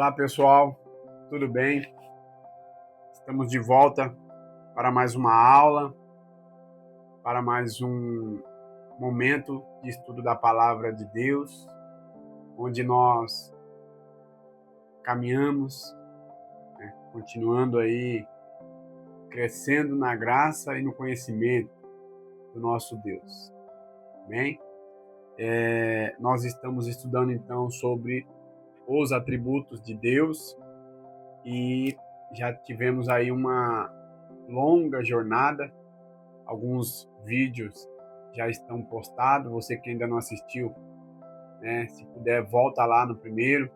Olá pessoal, tudo bem? Estamos de volta para mais uma aula, para mais um momento de estudo da Palavra de Deus, onde nós caminhamos, continuando aí, crescendo na graça e no conhecimento do nosso Deus. Bem? Nós estamos estudando então sobre os atributos de Deus e já tivemos aí uma longa jornada. Alguns vídeos já estão postados. Você que ainda não assistiu, se puder, volta lá no primeiro,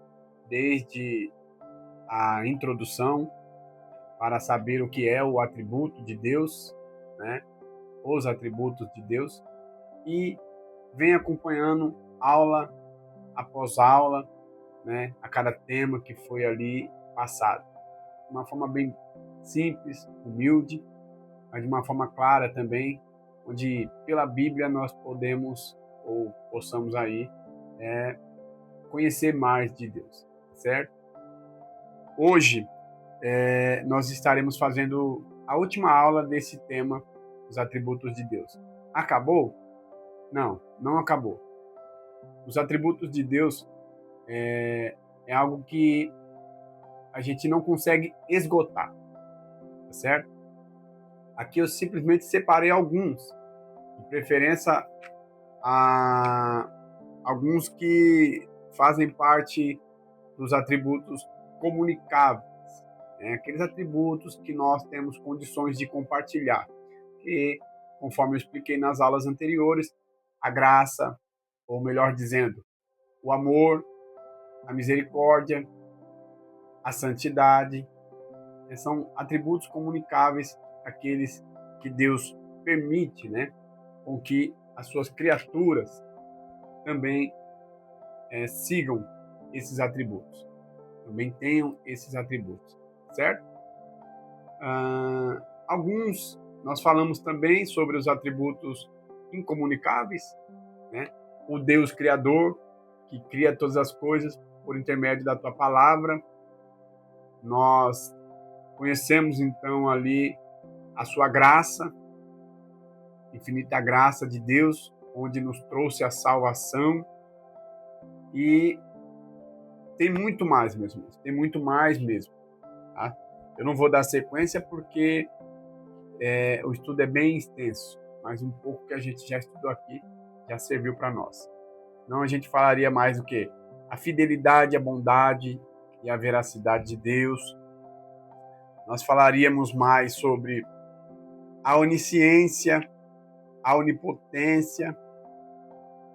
desde a introdução, para saber o que é o atributo de Deus, os atributos de Deus, e vem acompanhando aula após aula, a cada tema que foi ali passado. De uma forma bem simples, humilde, mas de uma forma clara também, onde pela Bíblia nós podemos ou possamos aí conhecer mais de Deus, certo? Hoje nós estaremos fazendo a última aula desse tema, os atributos de Deus. Acabou? Não, não acabou. Os atributos de Deus é algo que a gente não consegue esgotar, tá certo? Aqui eu simplesmente separei alguns, de preferência a alguns que fazem parte dos atributos comunicáveis, aqueles atributos que nós temos condições de compartilhar, que, conforme eu expliquei nas aulas anteriores, a graça, ou melhor dizendo, o amor, a misericórdia, a santidade, são atributos comunicáveis, aqueles que Deus permite, com que as suas criaturas também sigam esses atributos, também tenham esses atributos, certo? Alguns nós falamos também sobre os atributos incomunicáveis, o Deus Criador, que cria todas as coisas por intermédio da tua palavra. Nós conhecemos então ali a sua graça, infinita graça de Deus, onde nos trouxe a salvação. E tem muito mais, meus irmãos, tem muito mais mesmo. Tá? Eu não vou dar sequência porque o estudo é bem extenso, mas um pouco que a gente já estudou aqui já serviu para nós. Não, a gente falaria mais do que a fidelidade, a bondade e a veracidade de Deus. Nós falaríamos mais sobre a onisciência, a onipotência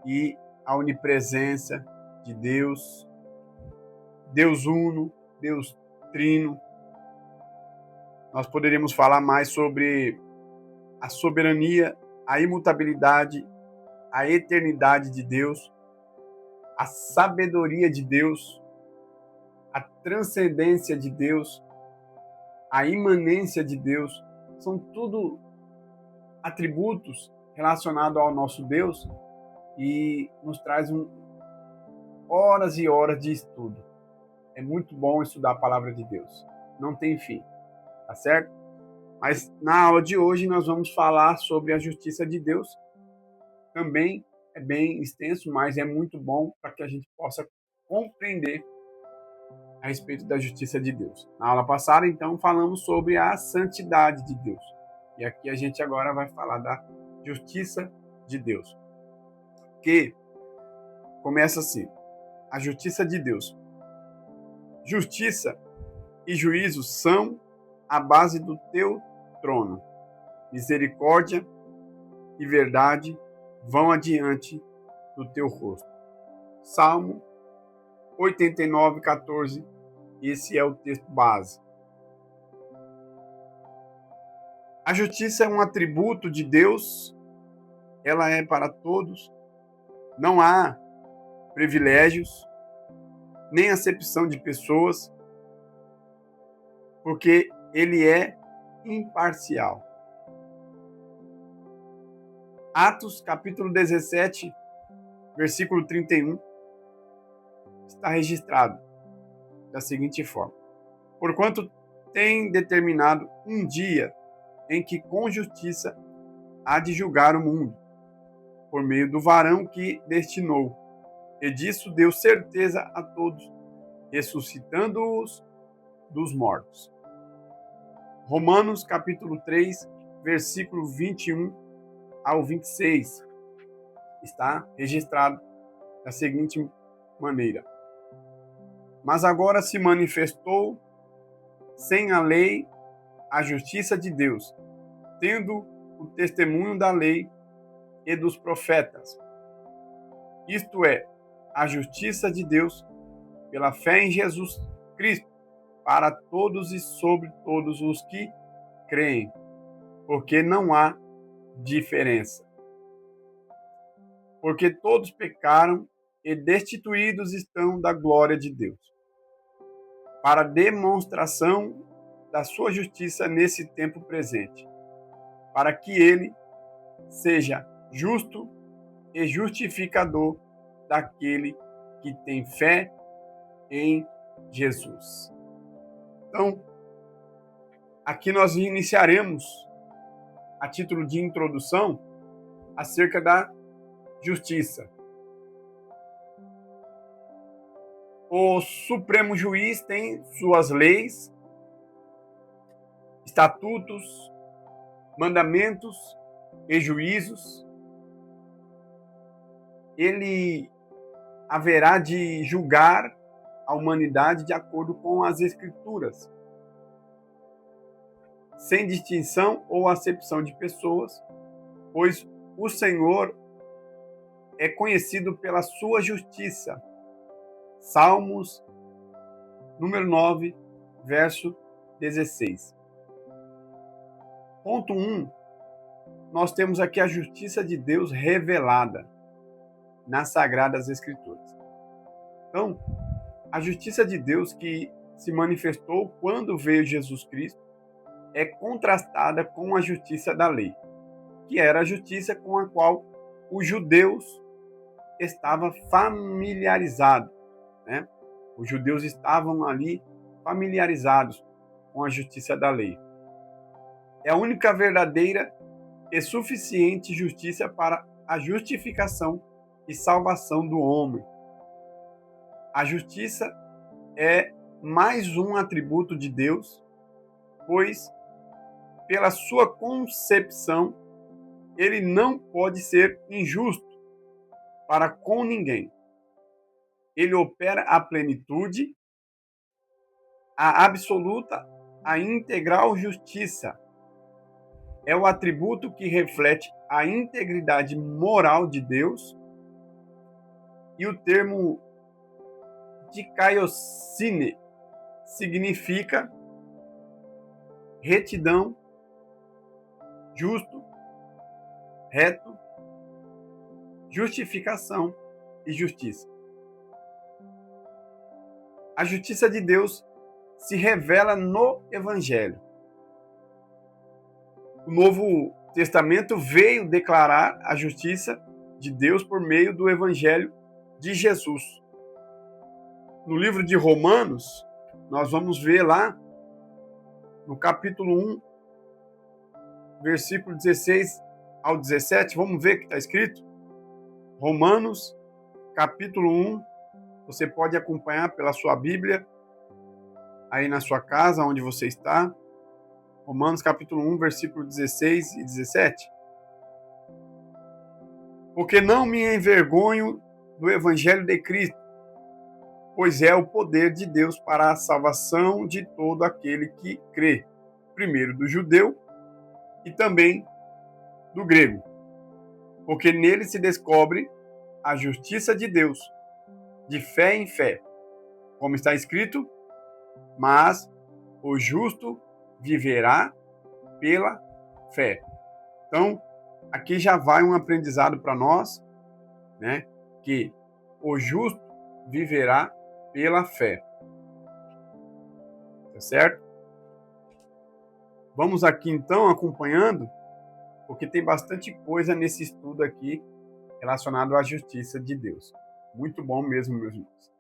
e a onipresença de Deus, Deus uno, Deus trino. Nós poderíamos falar mais sobre a soberania, a imutabilidade, a eternidade de Deus, a sabedoria de Deus, a transcendência de Deus, a imanência de Deus. São tudo atributos relacionados ao nosso Deus e nos traz horas e horas de estudo. É muito bom estudar a palavra de Deus. Não tem fim, tá certo? Mas na aula de hoje nós vamos falar sobre a justiça de Deus. Também é bem extenso, mas é muito bom para que a gente possa compreender a respeito da justiça de Deus. Na aula passada, então, falamos sobre a santidade de Deus. E aqui a gente agora vai falar da justiça de Deus. Que começa assim: a justiça de Deus. Justiça e juízo são a base do teu trono. Misericórdia e verdade vão adiante do teu rosto. Salmo 89:14. Esse é o texto base. A justiça é um atributo de Deus. Ela é para todos. Não há privilégios, nem acepção de pessoas, porque ele é imparcial. Atos, capítulo 17, versículo 31, está registrado: da seguinte forma: porquanto tem determinado um dia em que com justiça há de julgar o mundo, por meio do varão que destinou, e disso deu certeza a todos, ressuscitando-os dos mortos. Romanos capítulo 3, versículo 21 ao 26, está registrado da seguinte maneira: mas agora se manifestou sem a lei a justiça de Deus, tendo o testemunho da lei e dos profetas, isto é, a justiça de Deus pela fé em Jesus Cristo, para todos e sobre todos os que creem, porque não há diferença. Porque todos pecaram e destituídos estão da glória de Deus, para demonstração da sua justiça nesse tempo presente, para que ele seja justo e justificador daquele que tem fé em Jesus. Então, aqui nós iniciaremos, a título de introdução, acerca da justiça. O Supremo Juiz tem suas leis, estatutos, mandamentos e juízos. Ele haverá de julgar a humanidade de acordo com as Escrituras, sem distinção ou acepção de pessoas, pois o Senhor é conhecido pela sua justiça. Salmos, número 9, verso 16. Ponto 1. Nós temos aqui a justiça de Deus revelada nas Sagradas Escrituras. Então, a justiça de Deus que se manifestou quando veio Jesus Cristo é contrastada com a justiça da lei, que era a justiça com a qual os judeus estavam familiarizados, né? Os judeus estavam ali familiarizados com a justiça da lei. É a única verdadeira e suficiente justiça para a justificação e salvação do homem. A justiça é mais um atributo de Deus, pois, pela sua concepção, ele não pode ser injusto para com ninguém. Ele opera a plenitude, a absoluta, a integral justiça. É o atributo que reflete a integridade moral de Deus, e o termo dikaiosine significa retidão, justo, reto, justificação e justiça. A justiça de Deus se revela no Evangelho. O Novo Testamento veio declarar a justiça de Deus por meio do Evangelho de Jesus. No livro de Romanos, nós vamos ver lá, no capítulo 1, versículo 16 ao 17, vamos ver o que está escrito? Romanos, capítulo 1, você pode acompanhar pela sua Bíblia, aí na sua casa, onde você está. Romanos, capítulo 1, versículo 16 e 17. Porque não me envergonho do Evangelho de Cristo, pois é o poder de Deus para a salvação de todo aquele que crê, primeiro do judeu e também do grego, porque nele se descobre a justiça de Deus, de fé em fé, como está escrito, mas o justo viverá pela fé. Então, aqui já vai um aprendizado para nós, né, que o justo viverá pela fé. Tá certo? Vamos aqui então acompanhando, porque tem bastante coisa nesse estudo aqui relacionado à justiça de Deus. Muito bom mesmo, meus irmãos.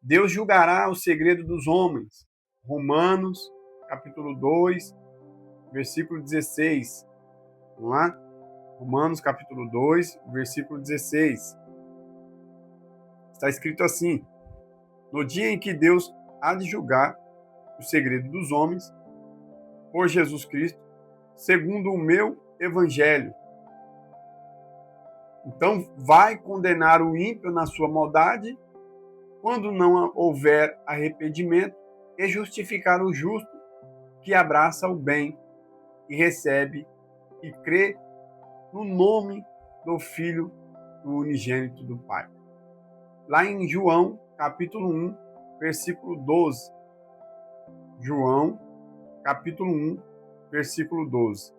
Deus julgará o segredo dos homens. Romanos, capítulo 2, versículo 16. Vamos lá? Romanos, capítulo 2, versículo 16. Está escrito assim: no dia em que Deus há de julgar o segredo dos homens, por Jesus Cristo, segundo o meu evangelho. Então, vai condenar o ímpio na sua maldade, quando não houver arrependimento, e justificar o justo que abraça o bem e recebe e crê no nome do Filho do unigênito do Pai. Lá em João, capítulo 1, versículo 12. João, capítulo 1, versículo 12.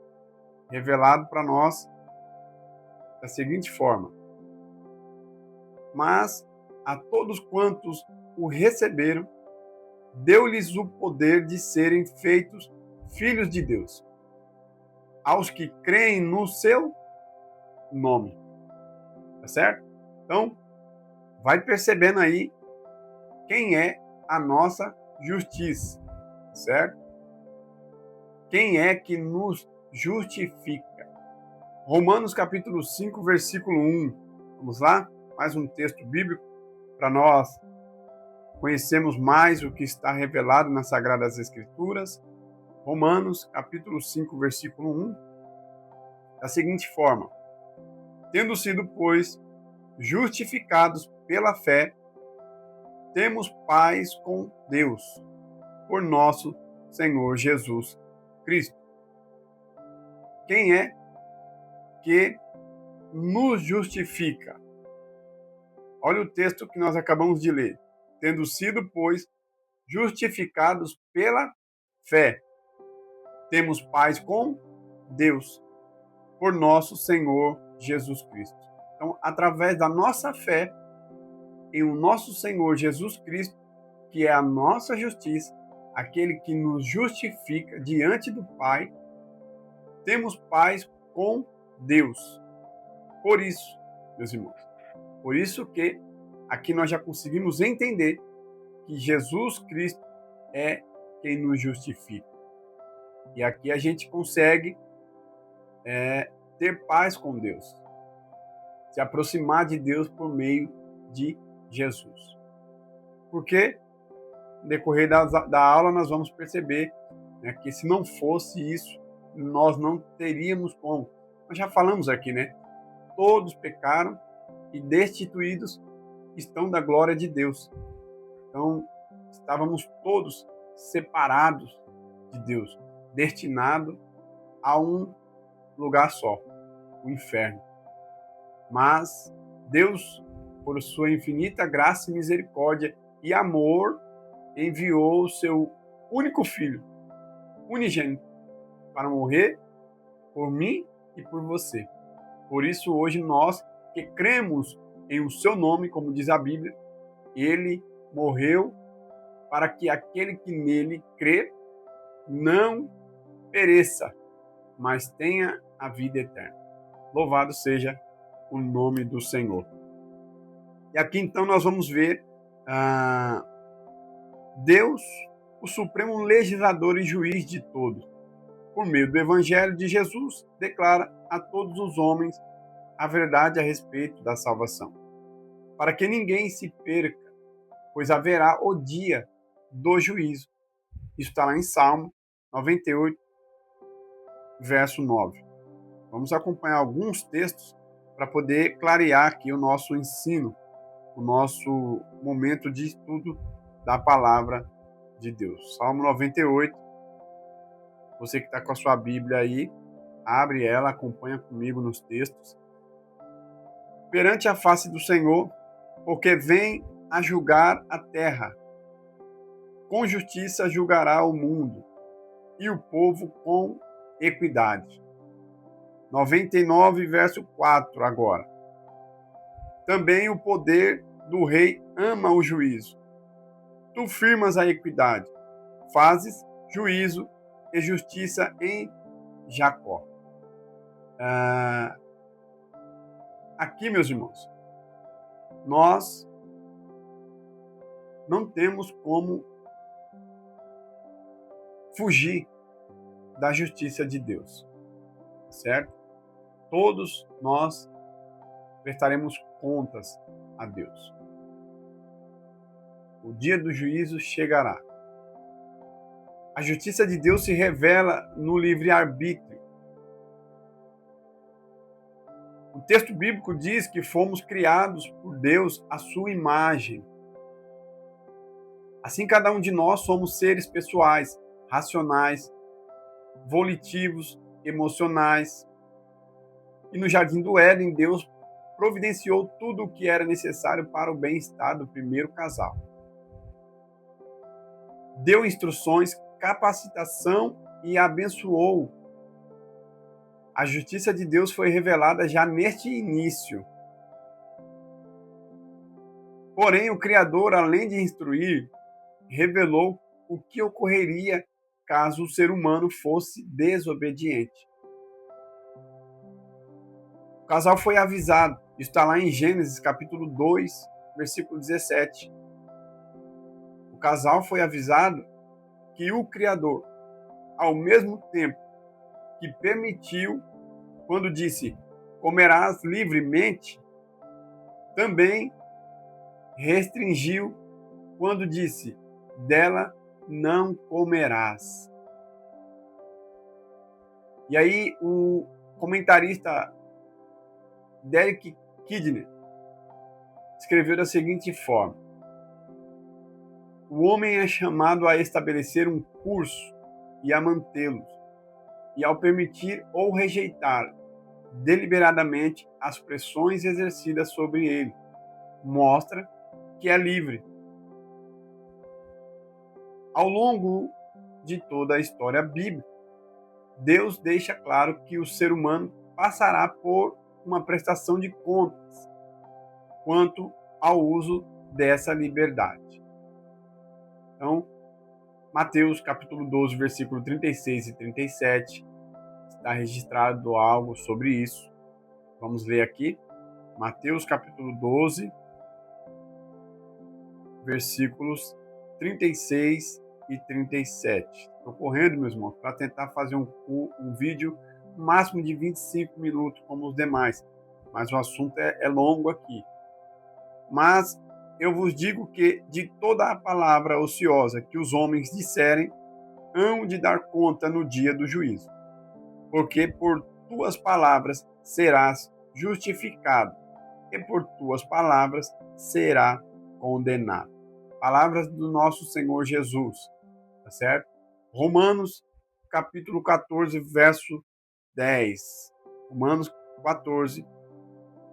Revelado para nós da seguinte forma: mas a todos quantos o receberam, deu-lhes o poder de serem feitos filhos de Deus, aos que creem no seu nome. Tá certo? Então, vai percebendo aí quem é a nossa justiça, certo? Quem é que nos justifica? Romanos capítulo 5, versículo 1. Vamos lá? Mais um texto bíblico para nós conhecermos mais o que está revelado nas Sagradas Escrituras. Romanos capítulo 5, versículo 1. Da seguinte forma: tendo sido, pois, justificados pela fé, temos paz com Deus, por nosso Senhor Jesus Cristo. Quem é que nos justifica? Olha o texto que nós acabamos de ler. Tendo sido, pois, justificados pela fé, temos paz com Deus, por nosso Senhor Jesus Cristo. Então, através da nossa fé em o nosso Senhor Jesus Cristo, que é a nossa justiça, aquele que nos justifica diante do Pai, temos paz com Deus. Por isso, meus irmãos, por isso que aqui nós já conseguimos entender que Jesus Cristo é quem nos justifica. E aqui a gente consegue ter paz com Deus, se aproximar de Deus por meio de Jesus. Porque no decorrer da aula nós vamos perceber, né, que se não fosse isso, nós não teríamos como. Nós já falamos aqui, né? Todos pecaram e destituídos estão da glória de Deus. Então, estávamos todos separados de Deus, destinados a um lugar só, o inferno. Mas Deus, por sua infinita graça e misericórdia e amor, enviou o seu único filho, unigênito, para morrer por mim e por você. Por isso, hoje, nós que cremos em o seu nome, como diz a Bíblia, ele morreu para que aquele que nele crê não pereça, mas tenha a vida eterna. Louvado seja o nome do Senhor. E aqui, então, nós vamos ver Deus, o supremo legislador e juiz de todos, por meio do Evangelho de Jesus, declara a todos os homens a verdade a respeito da salvação, para que ninguém se perca, pois haverá o dia do juízo. Isso está lá em Salmo 98, verso 9. Vamos acompanhar alguns textos para poder clarear aqui o nosso ensino, o nosso momento de estudo da palavra de Deus. Salmo 98. Você que está com a sua Bíblia aí, abre ela, acompanha comigo nos textos. Perante a face do Senhor, porque vem a julgar a terra. Com justiça julgará o mundo, e o povo com equidade. 99, verso 4 agora. Também o poder do rei ama o juízo. Tu firmas a equidade, fazes juízo e justiça em Jacó. Aqui, meus irmãos, nós não temos como fugir da justiça de Deus, certo? Todos nós prestaremos contas a Deus. O dia do juízo chegará. A justiça de Deus se revela no livre-arbítrio. O texto bíblico diz que fomos criados por Deus à sua imagem. Assim, cada um de nós somos seres pessoais, racionais, volitivos, emocionais. E no jardim do Éden, Deus providenciou tudo o que era necessário para o bem-estar do primeiro casal. Deu instruções, capacitação e abençoou. A justiça de Deus foi revelada já neste início. Porém, o Criador, além de instruir, revelou o que ocorreria caso o ser humano fosse desobediente. O casal foi avisado. Isso está lá em Gênesis, capítulo 2, versículo 17. O casal foi avisado que o Criador, ao mesmo tempo que permitiu, quando disse, comerás livremente, também restringiu quando disse, dela não comerás. E aí o comentarista Derek Kidner escreveu da seguinte forma: o homem é chamado a estabelecer um curso e a mantê-los, e ao permitir ou rejeitar deliberadamente as pressões exercidas sobre ele, mostra que é livre. Ao longo de toda a história bíblica, Deus deixa claro que o ser humano passará por uma prestação de contas quanto ao uso dessa liberdade. Então, Mateus capítulo 12, versículo 36 e 37, está registrado algo sobre isso. Vamos ler aqui. Mateus capítulo 12, versículos 36 e 37. Estou correndo, meus irmãos, para tentar fazer um vídeo máximo de 25 minutos, como os demais. Mas o assunto é longo aqui. Mas eu vos digo que de toda a palavra ociosa que os homens disserem, hão de dar conta no dia do juízo. Porque por tuas palavras serás justificado, e por tuas palavras será condenado. Palavras do nosso Senhor Jesus, tá certo? Romanos, capítulo 14, verso 10. Romanos 14,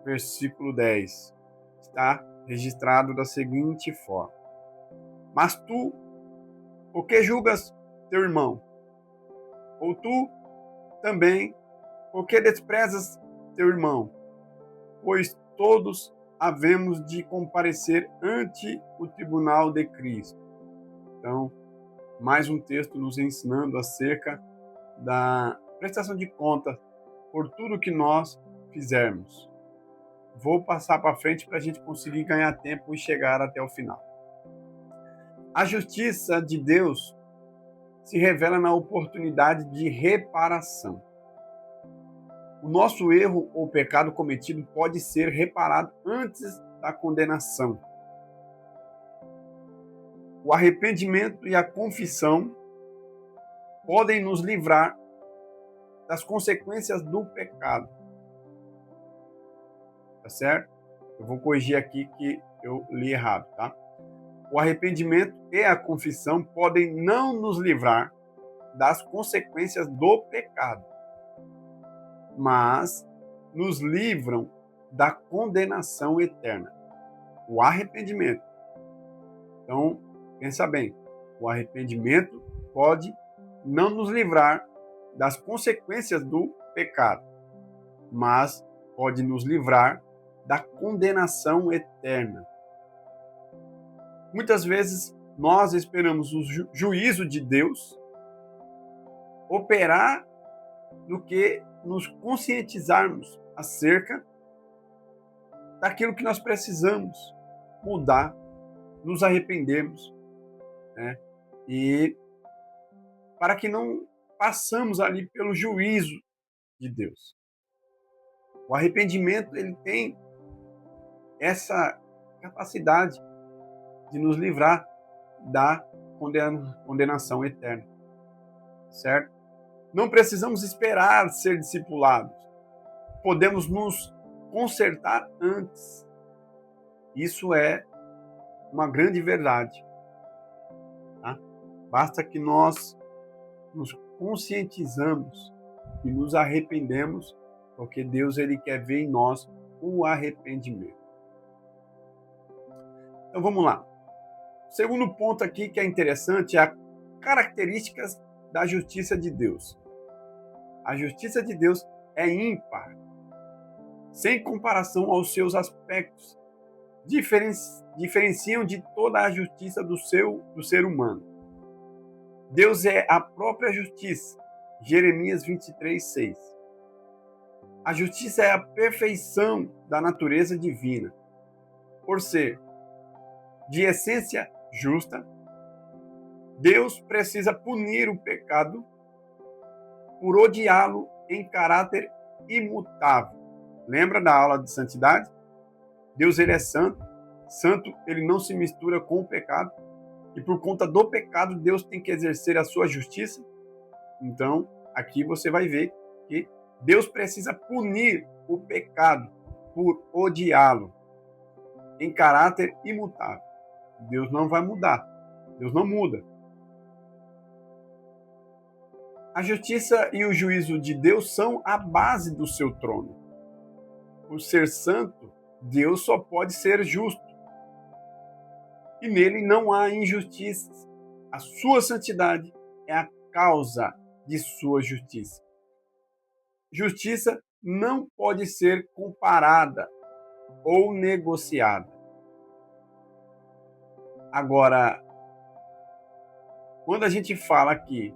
versículo 10. Está registrado da seguinte forma: mas tu, por que julgas teu irmão? Ou tu também, por que desprezas teu irmão? Pois todos havemos de comparecer ante o tribunal de Cristo. Então, mais um texto nos ensinando acerca da prestação de contas por tudo que nós fizermos. Vou passar para frente para a gente conseguir ganhar tempo e chegar até o final. A justiça de Deus se revela na oportunidade de reparação. O nosso erro ou pecado cometido pode ser reparado antes da condenação. O arrependimento e a confissão podem nos livrar das consequências do pecado. Tá certo? Eu vou corrigir aqui que eu li errado, tá? O arrependimento e a confissão podem não nos livrar das consequências do pecado, mas nos livram da condenação eterna. O arrependimento. Então, pensa bem, o arrependimento pode não nos livrar das consequências do pecado, mas pode nos livrar da condenação eterna. Muitas vezes nós esperamos o juízo de Deus operar do que nos conscientizarmos acerca daquilo que nós precisamos mudar nos arrependermos, né? E para que não passamos ali pelo juízo de Deus. O arrependimento, ele tem essa capacidade de nos livrar da condenação eterna, certo? Não precisamos esperar ser discipulados. Podemos nos consertar antes. Isso é uma grande verdade. Tá? Basta que nós nos conscientizamos e nos arrependemos, porque Deus ele quer ver em nós o arrependimento. Então vamos lá. O segundo ponto aqui que é interessante é as características da justiça de Deus. A justiça de Deus é ímpar, sem comparação aos seus aspectos. Diferenciam de toda a justiça do ser humano. Deus é a própria justiça. Jeremias 23:6. A justiça é a perfeição da natureza divina. Por ser de essência justa, Deus precisa punir o pecado por odiá-lo em caráter imutável. Lembra da aula de santidade? Deus ele é santo. Santo, ele não se mistura com o pecado. E por conta do pecado, Deus tem que exercer a sua justiça. Então, aqui você vai ver que Deus precisa punir o pecado por odiá-lo em caráter imutável. Deus não vai mudar. Deus não muda. A justiça e o juízo de Deus são a base do seu trono. Por ser santo, Deus só pode ser justo. E nele não há injustiças. A sua santidade é a causa de sua justiça. Justiça não pode ser comparada ou negociada. Agora, quando a gente fala aqui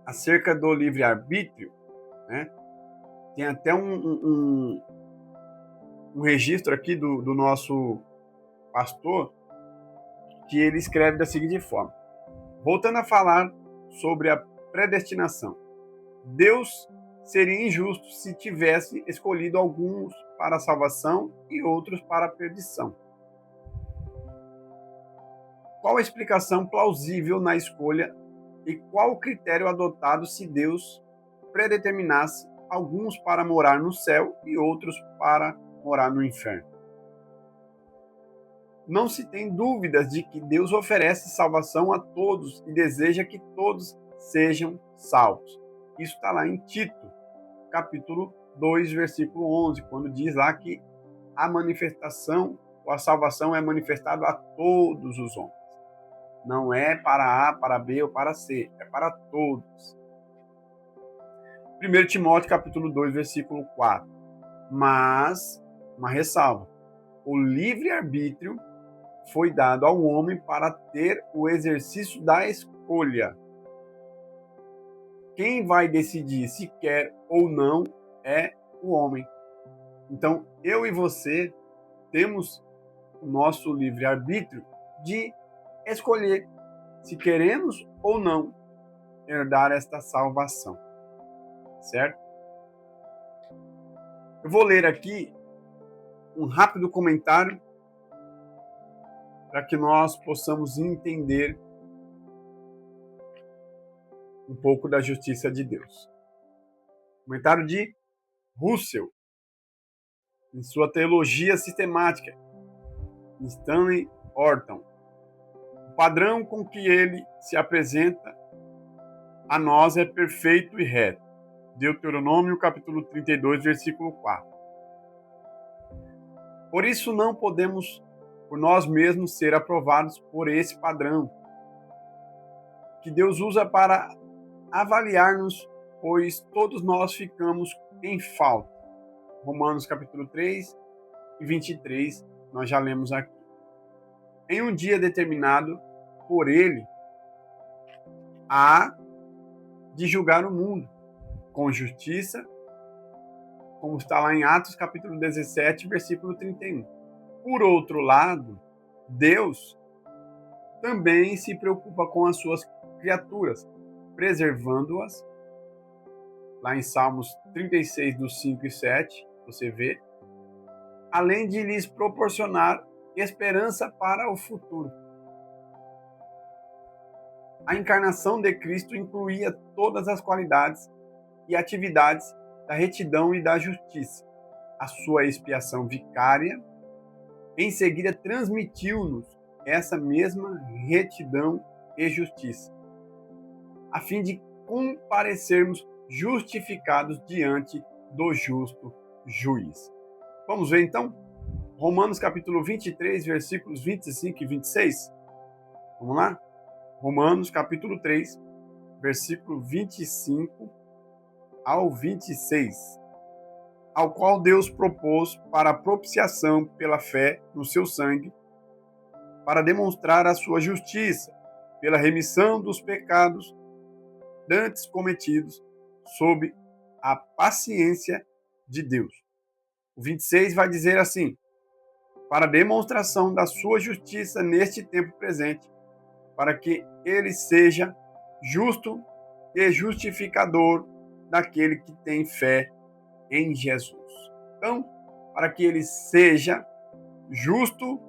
acerca do livre-arbítrio, né, tem até um registro aqui do nosso pastor, que ele escreve da seguinte forma. Voltando a falar sobre a predestinação. Deus seria injusto se tivesse escolhido alguns para a salvação e outros para a perdição. Qual a explicação plausível na escolha e qual o critério adotado se Deus predeterminasse alguns para morar no céu e outros para morar no inferno? Não se tem dúvidas de que Deus oferece salvação a todos e deseja que todos sejam salvos. Isso está lá em Tito, capítulo 2, versículo 11, quando diz lá que a manifestação, ou a salvação é manifestada a todos os homens. Não é para A, para B ou para C, é para todos. 1 Timóteo, capítulo 2, versículo 4. Mas, uma ressalva, o livre-arbítrio foi dado ao homem para ter o exercício da escolha. Quem vai decidir se quer ou não é o homem. Então, eu e você temos o nosso livre-arbítrio de escolher se queremos ou não herdar esta salvação. Certo? Eu vou ler aqui um rápido comentário para que nós possamos entender um pouco da justiça de Deus. Comentário de Russell, em sua teologia sistemática, Stanley Orton. O padrão com que ele se apresenta a nós é perfeito e reto. Deuteronômio, capítulo 32, versículo 4. Por isso não podemos por nós mesmos ser aprovados por esse padrão que Deus usa para avaliar-nos, pois todos nós ficamos em falta. Romanos capítulo 3 e 23, nós já lemos aqui. Em um dia determinado por ele, há de julgar o mundo com justiça, como está lá em Atos capítulo 17, versículo 31. Por outro lado, Deus também se preocupa com as suas criaturas, preservando-as. Lá em Salmos 36, dos 5 e 7, você vê, além de lhes proporcionar esperança para o futuro. A encarnação de Cristo incluía todas as qualidades e atividades da retidão e da justiça. A sua expiação vicária, em seguida, transmitiu-nos essa mesma retidão e justiça, a fim de comparecermos justificados diante do justo juiz. Vamos ver então? Romanos capítulo 23, versículos 25 e 26. Vamos lá? Romanos capítulo 3, versículo 25 ao 26. Ao qual Deus propôs para a propiciação pela fé no seu sangue, para demonstrar a sua justiça, pela remissão dos pecados dantes cometidos, sob a paciência de Deus. O 26 vai dizer assim: para demonstração da sua justiça neste tempo presente, para que ele seja justo e justificador daquele que tem fé em Jesus. Então, para que ele seja justo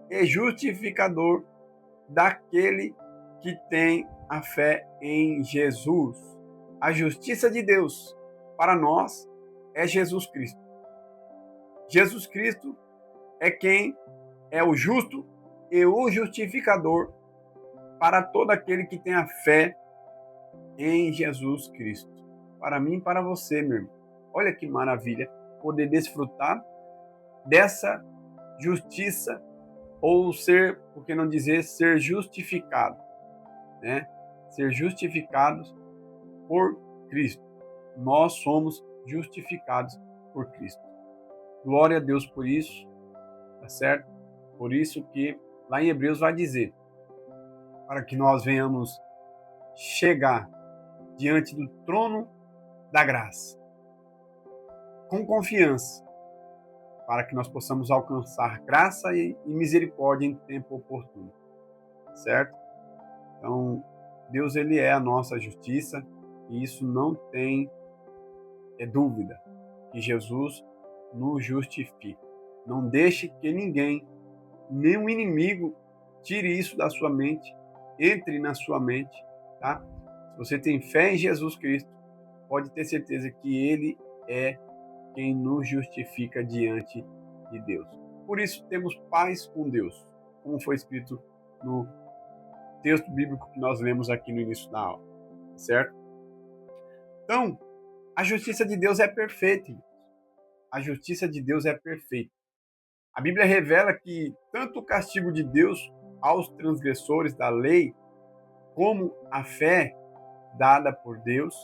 e justificador daquele que tem a fé em Jesus. A justiça de Deus para nós é Jesus Cristo. Jesus Cristo é quem é o justo e o justificador para todo aquele que tem a fé em Jesus Cristo. Para mim e para você, meu irmão. Olha que maravilha poder desfrutar dessa justiça, ou ser, por que não dizer, ser justificado, né? Ser justificados por Cristo. Nós somos justificados por Cristo. Glória a Deus por isso, tá certo? Por isso que lá em Hebreus vai dizer, para que nós venhamos chegar diante do trono da graça, com confiança, para que nós possamos alcançar graça e misericórdia em tempo oportuno, certo? Então, Deus, ele é a nossa justiça, e isso não tem dúvida, que Jesus nos justifica. Não deixe que ninguém, nenhum inimigo, tire isso da sua mente, entre na sua mente, tá? Se você tem fé em Jesus Cristo, pode ter certeza que ele é quem nos justifica diante de Deus. Por isso temos paz com Deus, como foi escrito no texto bíblico que nós lemos aqui no início da aula, certo? Então, a justiça de Deus é perfeita. A justiça de Deus é perfeita. A Bíblia revela que tanto o castigo de Deus aos transgressores da lei, como a fé dada por Deus,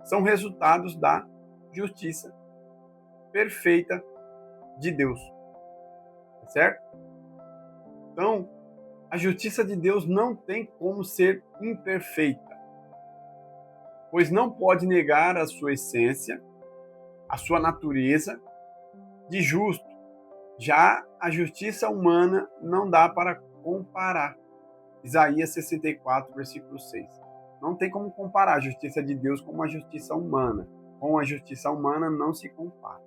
são resultados da justiça perfeita de Deus. Certo? Então, a justiça de Deus não tem como ser imperfeita, pois não pode negar a sua essência, a sua natureza de justo. Já a justiça humana não dá para comparar. Isaías 64, versículo 6. Não tem como comparar a justiça de Deus com a justiça humana. Com a justiça humana não se compara.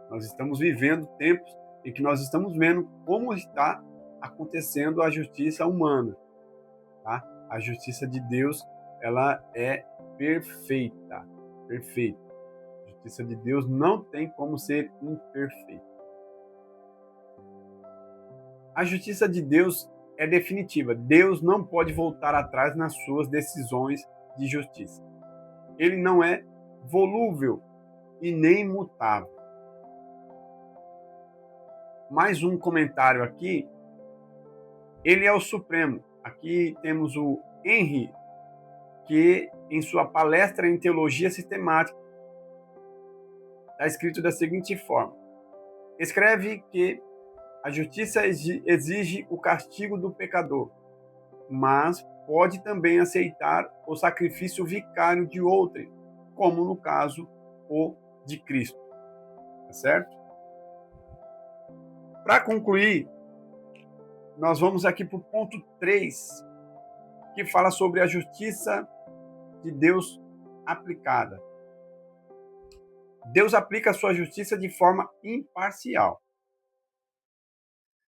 Nós estamos vivendo tempos em que nós estamos vendo como está acontecendo a justiça humana. Tá? A justiça de Deus, ela é perfeita. Perfeita. A justiça de Deus não tem como ser imperfeita. A justiça de Deus é definitiva. Deus não pode voltar atrás nas suas decisões de justiça. Ele não é volúvel e nem mutável. Mais um comentário aqui. Ele é o Supremo. Aqui temos o Henry, que em sua palestra em Teologia Sistemática está escrito da seguinte forma. Escreve que a justiça exige o castigo do pecador, mas pode também aceitar o sacrifício vicário de outrem, como no caso o de Cristo. Tá certo? Para concluir, nós vamos aqui para o ponto 3, que fala sobre a justiça de Deus aplicada. Deus aplica a sua justiça de forma imparcial.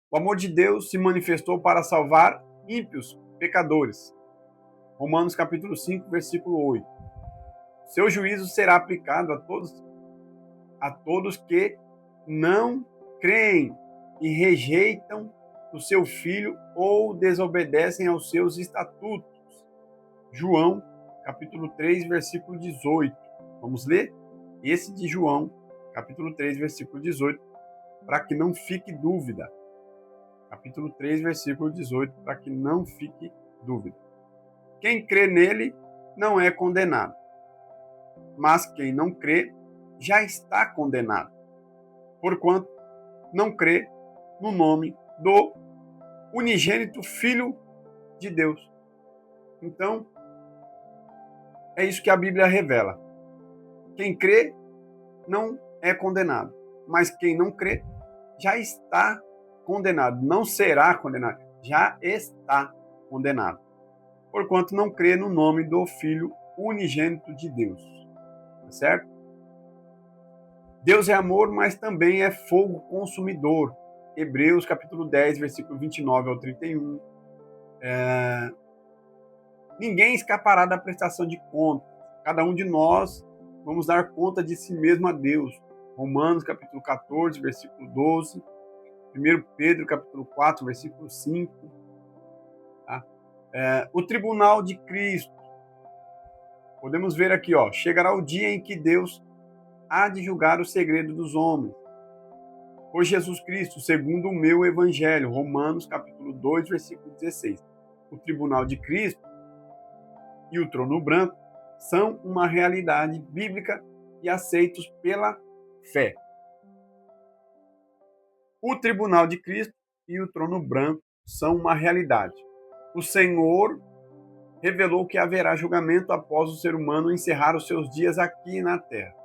O amor de Deus se manifestou para salvar ímpios, pecadores. Romanos capítulo 5, versículo 8. Seu juízo será aplicado a todos que não creem e rejeitam o seu filho ou desobedecem aos seus estatutos. João capítulo 3, versículo 18. Vamos ler? Esse de João, capítulo 3, versículo 18, para que não fique dúvida. Capítulo 3, versículo 18, para que não fique dúvida. Quem crê nele não é condenado, mas quem não crê já está condenado, porquanto não crê no nome do unigênito Filho de Deus. Então, é isso que a Bíblia revela. Quem crê não é condenado, mas quem não crê já está condenado. Não será condenado, já está condenado, porquanto não crê no nome do Filho unigênito de Deus. Tá certo? Deus é amor, mas também é fogo consumidor. Hebreus capítulo 10, versículo 29 ao 31. Ninguém escapará da prestação de contas. Cada um de nós vamos dar conta de si mesmo a Deus. Romanos capítulo 14, versículo 12. 1 Pedro capítulo 4, versículo 5. Tá? O tribunal de Cristo. Podemos ver aqui, chegará o dia em que Deus há de julgar o segredo dos homens. Por Jesus Cristo, segundo o meu evangelho. Romanos capítulo 2, versículo 16. O tribunal de Cristo e o trono branco são uma realidade bíblica e aceitos pela fé. O tribunal de Cristo e o trono branco são uma realidade. O Senhor revelou que haverá julgamento após o ser humano encerrar os seus dias aqui na Terra.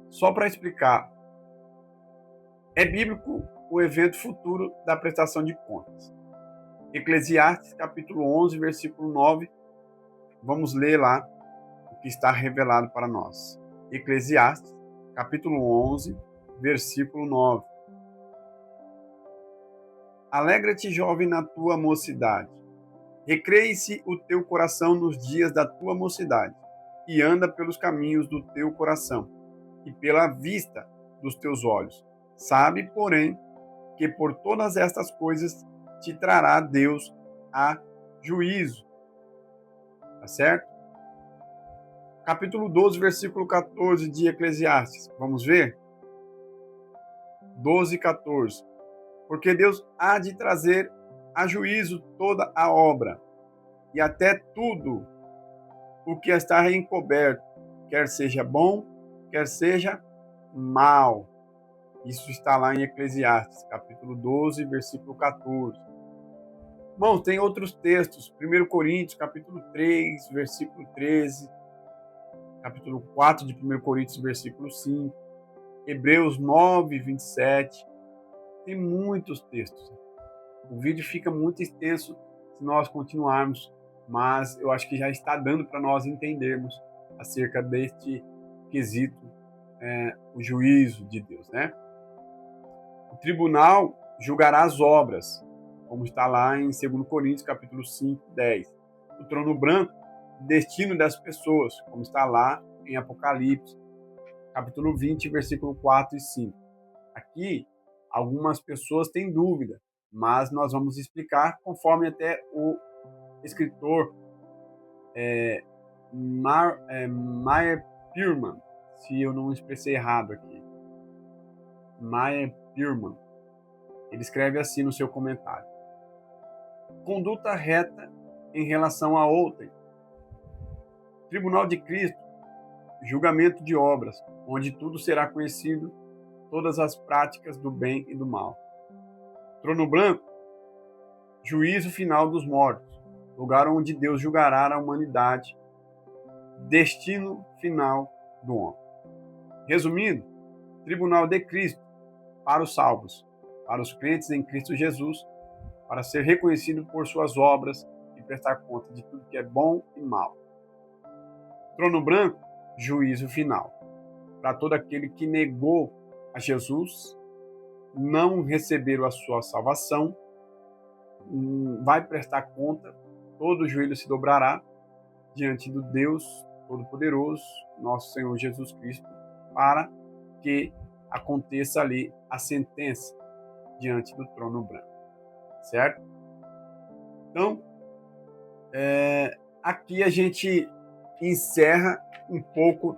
Só para explicar, é bíblico o evento futuro da prestação de contas. Eclesiastes capítulo 11, versículo 9. Vamos ler lá o que está revelado para nós. Eclesiastes capítulo 11, versículo 9. Alegra-te, jovem, na tua mocidade. Recreie-se o teu coração nos dias da tua mocidade, e anda pelos caminhos do teu coração, e pela vista dos teus olhos. Sabe, porém, que por todas estas coisas te trará Deus a juízo. Tá certo? Capítulo 12, versículo 14 de Eclesiastes. Vamos ver? 12 e 14. Porque Deus há de trazer a juízo toda a obra, e até tudo o que está encoberto, quer seja bom, quer seja mal. Isso está lá em Eclesiastes, capítulo 12, versículo 14. Bom, tem outros textos. 1 Coríntios, capítulo 3, versículo 13. Capítulo 4 de 1 Coríntios, versículo 5. Hebreus 9, 27. Tem muitos textos. O vídeo fica muito extenso se nós continuarmos, mas eu acho que já está dando para nós entendermos acerca deste quesito, o juízo de Deus, né? O tribunal julgará as obras, como está lá em 2 Coríntios, capítulo 5, 10. O trono branco, destino das pessoas, como está lá em Apocalipse, capítulo 20, versículo 4 e 5. Aqui, algumas pessoas têm dúvida, mas nós vamos explicar conforme até o escritor Meyer Pearman, se eu não expressei errado aqui. Meyer Pearman. Ele escreve assim no seu comentário: conduta reta em relação a outrem. Tribunal de Cristo, julgamento de obras, onde tudo será conhecido, todas as práticas do bem e do mal. Trono branco, juízo final dos mortos, lugar onde Deus julgará a humanidade, destino final do homem. Resumindo, tribunal de Cristo para os salvos, para os crentes em Cristo Jesus, para ser reconhecido por suas obras e prestar conta de tudo que é bom e mal. Trono branco, juízo final. Para todo aquele que negou a Jesus, não recebeu a sua salvação, vai prestar conta, todo joelho se dobrará diante do Deus Todo-Poderoso, nosso Senhor Jesus Cristo, para que aconteça ali a sentença diante do trono branco, certo? Então, aqui a gente encerra um pouco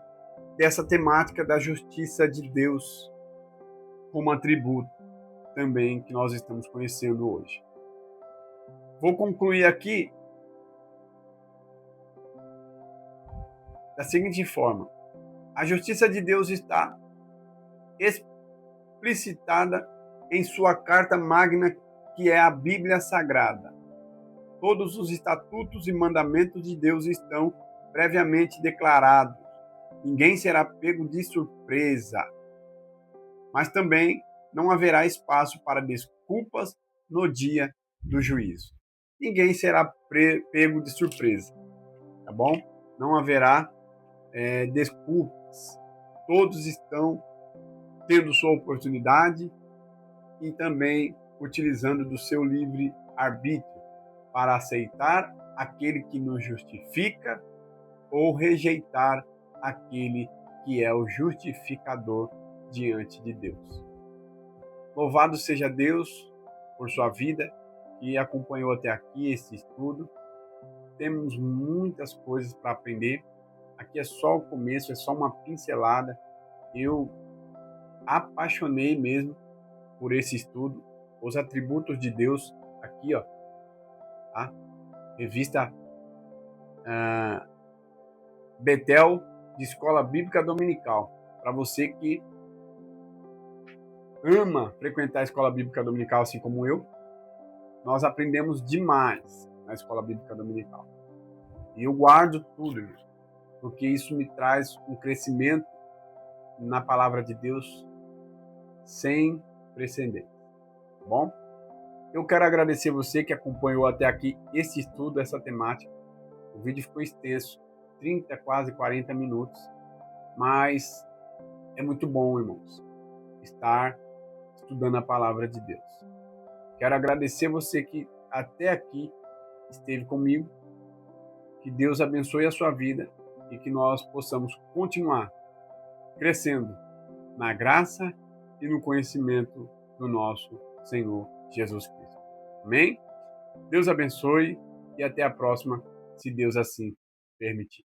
dessa temática da justiça de Deus como atributo também que nós estamos conhecendo hoje. Vou concluir aqui da seguinte forma: a justiça de Deus está explicitada em sua carta magna, que é a Bíblia Sagrada. Todos os estatutos e mandamentos de Deus estão previamente declarados. Ninguém será pego de surpresa. Mas também não haverá espaço para desculpas no dia do juízo. Ninguém será pego de surpresa, tá bom? Não haverá desculpas. Todos estão tendo sua oportunidade e também utilizando do seu livre arbítrio para aceitar aquele que nos justifica ou rejeitar aquele que é o justificador diante de Deus. Louvado seja Deus por sua vida que acompanhou até aqui esse estudo. Temos muitas coisas para aprender. Aqui é só o começo, é só uma pincelada. Eu apaixonei mesmo por esse estudo, os atributos de Deus aqui, ó, tá? Revista Betel, de Escola Bíblica Dominical. Para você que ama frequentar a Escola Bíblica Dominical, assim como eu, nós aprendemos demais na Escola Bíblica Dominical. E eu guardo tudo, irmão, porque isso me traz um crescimento na palavra de Deus sem precedentes, tá bom? Eu quero agradecer você que acompanhou até aqui esse estudo, essa temática. O vídeo ficou extenso, 30, quase 40 minutos, mas é muito bom, irmãos, estar estudando a palavra de Deus. Quero agradecer você que até aqui esteve comigo, que Deus abençoe a sua vida e que nós possamos continuar crescendo na graça e no conhecimento do nosso Senhor Jesus Cristo. Amém? Deus abençoe e até a próxima, se Deus assim permitir.